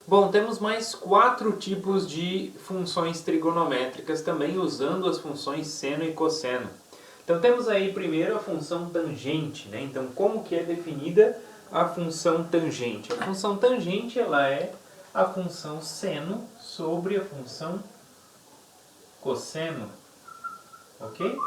Bom, temos mais 4 tipos de funções trigonométricas também usando as funções seno e cosseno. Então temos aí primeiro a função tangente, né? Então como que é definida a função tangente? A função tangente ela é a função seno sobre a função cosseno, ok?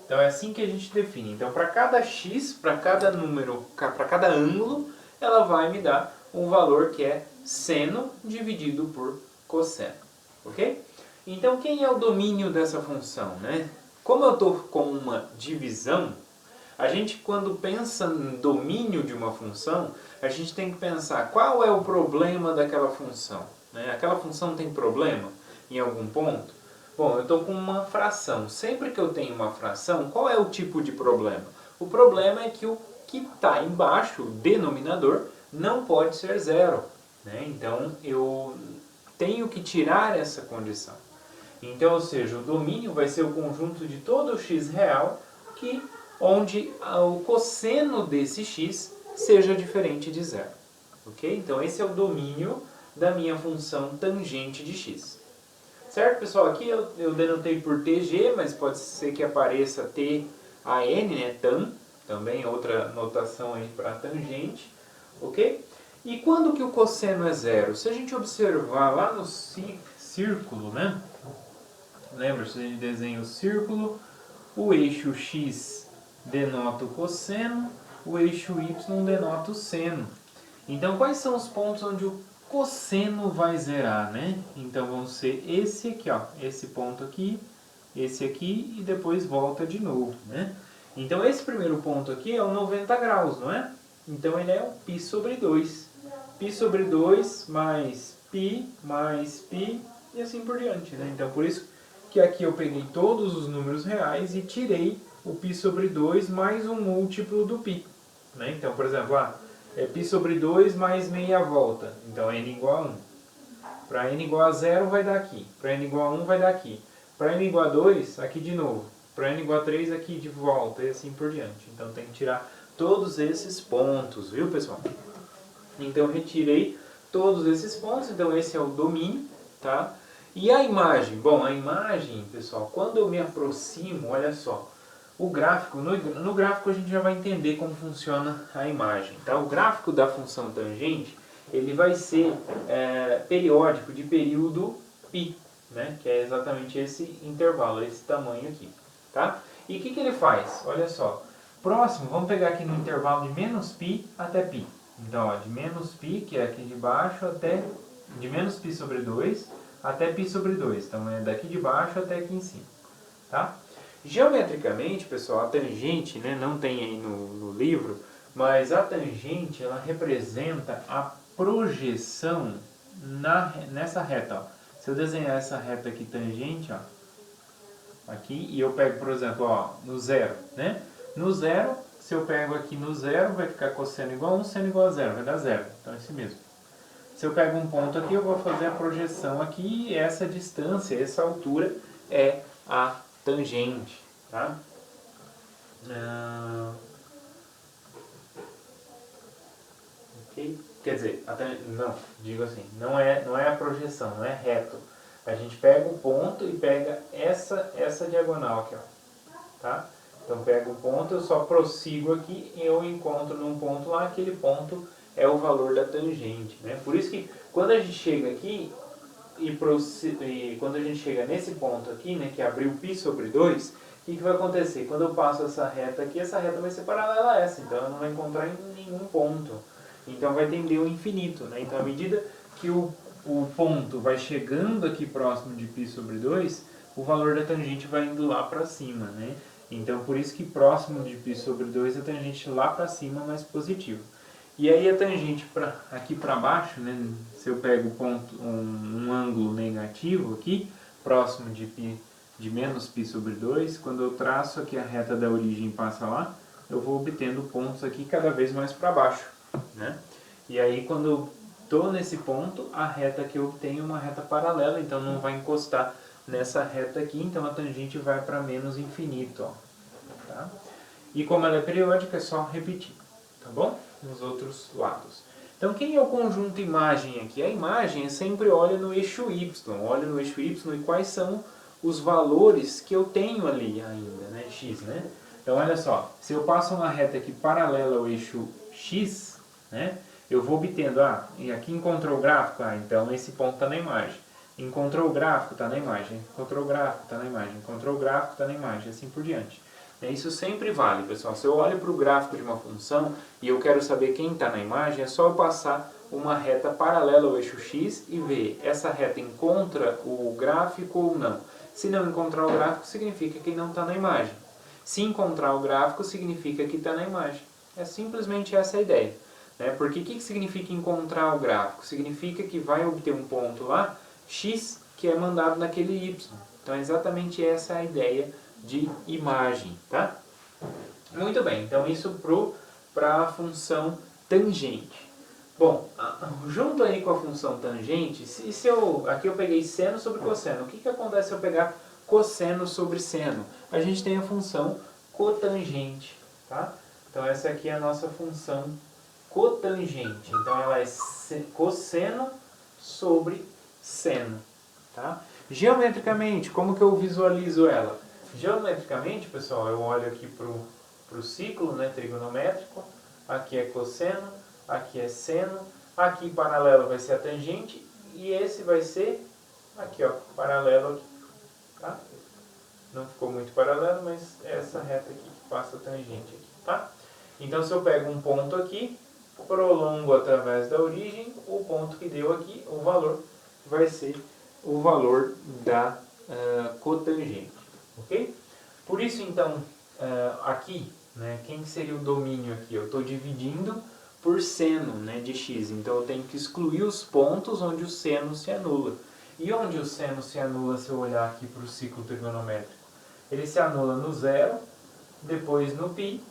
Então é assim que a gente define. Então para cada x, para cada número, para cada ângulo, ela vai me dar um valor que é seno dividido por cosseno, ok? Então quem é o domínio dessa função, né? Como eu estou com uma divisão, a gente quando pensa em domínio de uma função, a gente tem que pensar qual é o problema daquela função, né? Aquela função tem problema em algum ponto? Bom, eu estou com uma fração. Sempre que eu tenho uma fração, qual é o tipo de problema? O problema é que o que está embaixo, o denominador, não pode ser zero, né? Então eu tenho que tirar essa condição. Então, ou seja, o domínio vai ser o conjunto de todo o x real onde o cosseno desse x seja diferente de zero. Ok? Então esse é o domínio da minha função tangente de x. Certo, pessoal? Aqui eu denotei por tg, mas pode ser que apareça tan, né? Tan, também outra notação aí para tangente. Ok? E quando que o cosseno é zero? Se a gente observar lá no círculo, né? Lembra-se, a gente desenha o círculo, o eixo x denota o cosseno, o eixo y denota o seno. Então, quais são os pontos onde o cosseno vai zerar, né? Então, vão ser esse aqui, ó, esse ponto aqui, esse aqui e depois volta de novo, né? Então, esse primeiro ponto aqui é o 90 graus, não é? Então, ele é o π sobre 2. Π sobre 2 mais π e assim por diante, né? Então, por isso que aqui eu peguei todos os números reais e tirei o π sobre 2 mais um múltiplo do π. Né? Então, por exemplo, é π sobre 2 mais meia volta. Então, n igual a 1. Para n igual a 0 vai dar aqui. Para n igual a 1 vai dar aqui. Para n igual a 2, aqui de novo. Para n igual a 3, aqui de volta. E assim por diante. Então, tem que tirar todos esses pontos, viu, pessoal? Então, eu retirei todos esses pontos. Então, esse é o domínio, tá? E a imagem? Bom, a imagem, pessoal, quando eu me aproximo, olha só, o gráfico, no gráfico a gente já vai entender como funciona a imagem. Tá? O gráfico da função tangente, ele vai ser periódico, de período π, né? Que é exatamente esse intervalo, esse tamanho aqui. Tá? E o que ele faz? Olha só, próximo, vamos pegar aqui no intervalo de menos π até π. Então, ó, de menos π, que é aqui de baixo, até de menos π sobre 2, até π sobre 2. Então, é daqui de baixo até aqui em cima. Tá? Geometricamente, pessoal, a tangente, né, não tem aí no livro, mas a tangente ela representa a projeção nessa reta. Ó. Se eu desenhar essa reta aqui tangente, ó, aqui, e eu pego, por exemplo, ó, no zero. Né? No zero, se eu pego aqui no zero, vai ficar cosseno igual a 1, seno igual a zero, vai dar zero. Então é esse mesmo. Se eu pego um ponto aqui, eu vou fazer a projeção aqui e essa distância, essa altura é a tangente. Tá? Okay? Quer dizer, não, digo assim, não é a projeção, não é reto. A gente pega o ponto e pega essa diagonal aqui. Ó. Tá? Então pego o ponto, eu só prossigo aqui e eu encontro num ponto lá, aquele ponto é o valor da tangente. Né? Por isso que quando a gente chega aqui e quando a gente chega nesse ponto aqui, né, que abriu π sobre 2, o que vai acontecer? Quando eu passo essa reta aqui, essa reta vai ser paralela a essa, então ela não vai encontrar em nenhum ponto. Então vai tender ao infinito. Né? Então à medida que o ponto vai chegando aqui próximo de π sobre 2, o valor da tangente vai indo lá para cima. Né? Então por isso que próximo de π sobre 2 a tangente lá para cima é mais positivo. E aí a tangente aqui para baixo, né, se eu pego um ângulo negativo aqui, próximo de menos π sobre 2, quando eu traço aqui a reta da origem e passa lá, eu vou obtendo pontos aqui cada vez mais para baixo. Né? E aí quando eu estou nesse ponto, a reta que eu obtenho é uma reta paralela, então não vai encostar nessa reta aqui, então a tangente vai para menos infinito. Ó, tá? E como ela é periódica, é só repetir. Tá bom? Nos outros lados. Então, quem é o conjunto imagem aqui? A imagem sempre olha no eixo Y, olha no eixo Y e quais são os valores que eu tenho ali ainda, né, x, né? Então, olha só, se eu passo uma reta aqui paralela ao eixo x, né, eu vou obtendo, e aqui encontrou o gráfico, então esse ponto está na imagem. Encontrou o gráfico, está na imagem. Encontrou o gráfico, está na imagem. Encontrou o gráfico, está na imagem, assim por diante. Isso sempre vale, pessoal. Se eu olho para o gráfico de uma função e eu quero saber quem está na imagem, é só eu passar uma reta paralela ao eixo x e ver essa reta encontra o gráfico ou não. Se não encontrar o gráfico, significa que não está na imagem. Se encontrar o gráfico, significa que está na imagem. É simplesmente essa a ideia. Né? Porque o que significa encontrar o gráfico? Significa que vai obter um ponto lá, x, que é mandado naquele y. Então, é exatamente essa a ideia de imagem, tá? Muito bem, então isso para a função tangente. Bom, junto aí com a função tangente, aqui eu peguei seno sobre cosseno, o que acontece se eu pegar cosseno sobre seno? A gente tem a função cotangente, tá? Então essa aqui é a nossa função cotangente, então ela é cosseno sobre seno, tá? Geometricamente, como que eu visualizo ela? Geometricamente, pessoal, eu olho aqui para o ciclo, né, trigonométrico, aqui é cosseno, aqui é seno, aqui paralelo vai ser a tangente, e esse vai ser, aqui ó, paralelo aqui, tá? Não ficou muito paralelo, mas é essa reta aqui que passa a tangente aqui, tá? Então se eu pego um ponto aqui, prolongo através da origem, o ponto que deu aqui, o valor, vai ser o valor da cotangente. Ok? Por isso, então, aqui, né, quem seria o domínio aqui? Eu estou dividindo por seno, né, de x. Então, eu tenho que excluir os pontos onde o seno se anula. E onde o seno se anula, se eu olhar aqui para o ciclo trigonométrico? Ele se anula no zero, depois no π,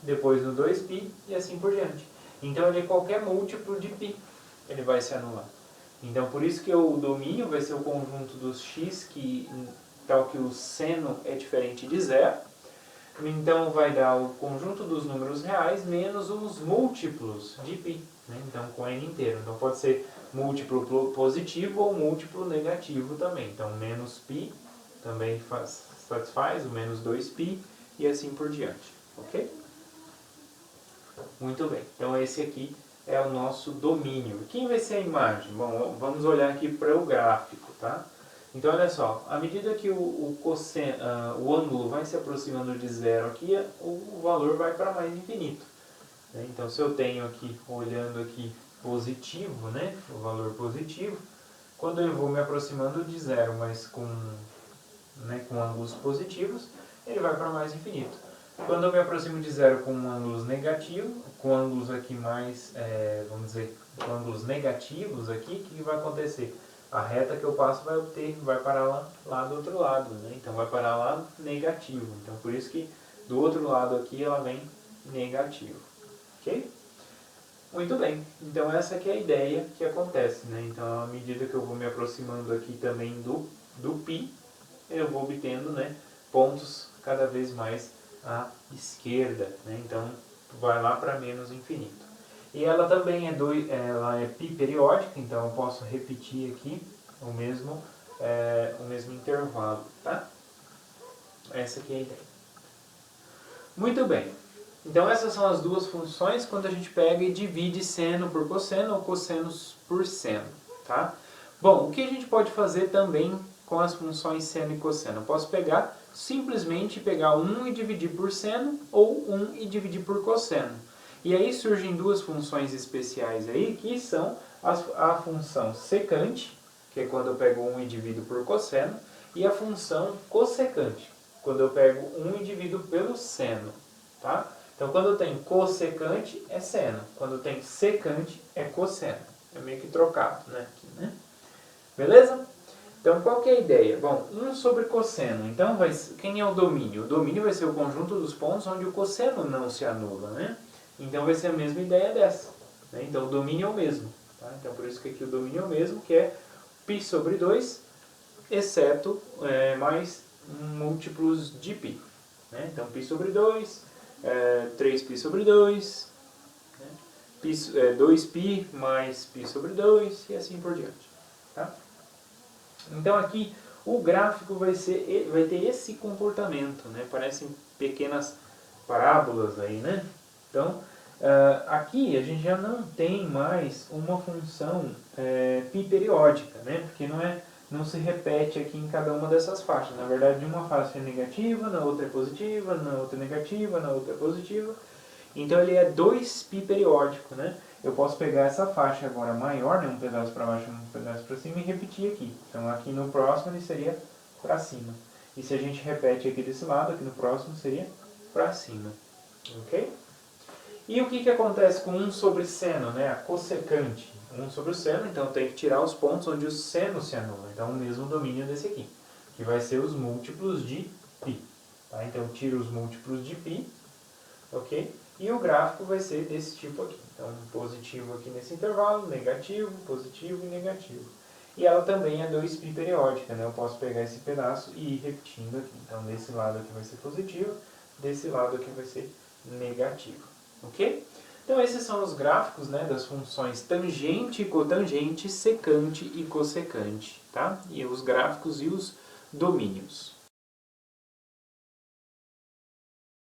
depois no 2π e assim por diante. Então, ele é qualquer múltiplo de π, ele vai se anular. Então, por isso que o domínio vai ser o conjunto dos x tal que o seno é diferente de zero. Então vai dar o conjunto dos números reais menos os múltiplos de π, né? Então com n inteiro. Então pode ser múltiplo positivo ou múltiplo negativo também. Então menos π também satisfaz o menos 2π e assim por diante. Ok? Muito bem. Então esse aqui é o nosso domínio. Quem vai ser a imagem? Bom, vamos olhar aqui para o gráfico, tá? Então, olha só, à medida que o ângulo vai se aproximando de zero aqui, o valor vai para mais infinito. Né? Então, se eu tenho aqui, olhando aqui, positivo, né? O valor positivo, quando eu vou me aproximando de zero, mas com ângulos positivos, ele vai para mais infinito. Quando eu me aproximo de zero com ângulos negativos, com ângulos aqui mais, vamos dizer, com ângulos negativos aqui, o que vai acontecer? A reta que eu passo vai parar lá do outro lado, né? Então vai parar lá negativo. Então por isso que do outro lado aqui ela vem negativo. Ok? Muito bem. Então essa aqui é a ideia que acontece, né? Então à medida que eu vou me aproximando aqui também do π, eu vou obtendo, né, pontos cada vez mais à esquerda, né? Então vai lá para menos infinito. E ela também ela é π periódica, então eu posso repetir aqui o mesmo intervalo, tá? Essa aqui é a ideia. Muito bem. Então essas são as duas funções quando a gente pega e divide seno por cosseno ou cossenos por seno, tá? Bom, o que a gente pode fazer também com as funções seno e cosseno? Eu posso simplesmente pegar 1 e dividir por seno ou 1 e dividir por cosseno. E aí surgem duas funções especiais aí, que são a função secante, que é quando eu pego 1 e divido por cosseno, e a função cossecante, quando eu pego 1 e divido pelo seno, tá? Então, quando eu tenho cossecante, é seno. Quando eu tenho secante, é cosseno. É meio que trocado, né? Aqui, né? Beleza? Então, qual que é a ideia? Bom, 1 sobre cosseno. Então, quem é o domínio? O domínio vai ser o conjunto dos pontos onde o cosseno não se anula, né? Então vai ser a mesma ideia dessa. Né? Então o domínio é o mesmo. Tá? Então por isso que aqui o domínio é o mesmo, que é π sobre 2, exceto mais múltiplos de π. Né? Então π sobre 2, 3π sobre 2, né? π 2π mais π sobre 2 e assim por diante. Tá? Então aqui o gráfico vai ter esse comportamento, né? Parecem pequenas parábolas aí, né? Então aqui a gente já não tem mais uma função π periódica, né? Porque não se repete aqui em cada uma dessas faixas. Na verdade, uma faixa é negativa, na outra é positiva, na outra é negativa, na outra é positiva. Então ele é 2π periódico, né? Eu posso pegar essa faixa agora maior, né? Um pedaço para baixo e um pedaço para cima, e repetir aqui. Então aqui no próximo ele seria para cima. E se a gente repete aqui desse lado, aqui no próximo seria para cima. Ok? E o que acontece com 1 sobre seno, né? A cossecante. 1 sobre o seno, então tem que tirar os pontos onde o seno se anula. Então o mesmo domínio desse aqui, que vai ser os múltiplos de π. Tá? Então eu tiro os múltiplos de π, ok? E o gráfico vai ser desse tipo aqui. Então positivo aqui nesse intervalo, negativo, positivo e negativo. E ela também é 2π periódica, né? Eu posso pegar esse pedaço e ir repetindo aqui. Então desse lado aqui vai ser positivo, desse lado aqui vai ser negativo. Ok? Então esses são os gráficos, né, das funções tangente, cotangente, secante e cossecante. Tá? E os gráficos e os domínios.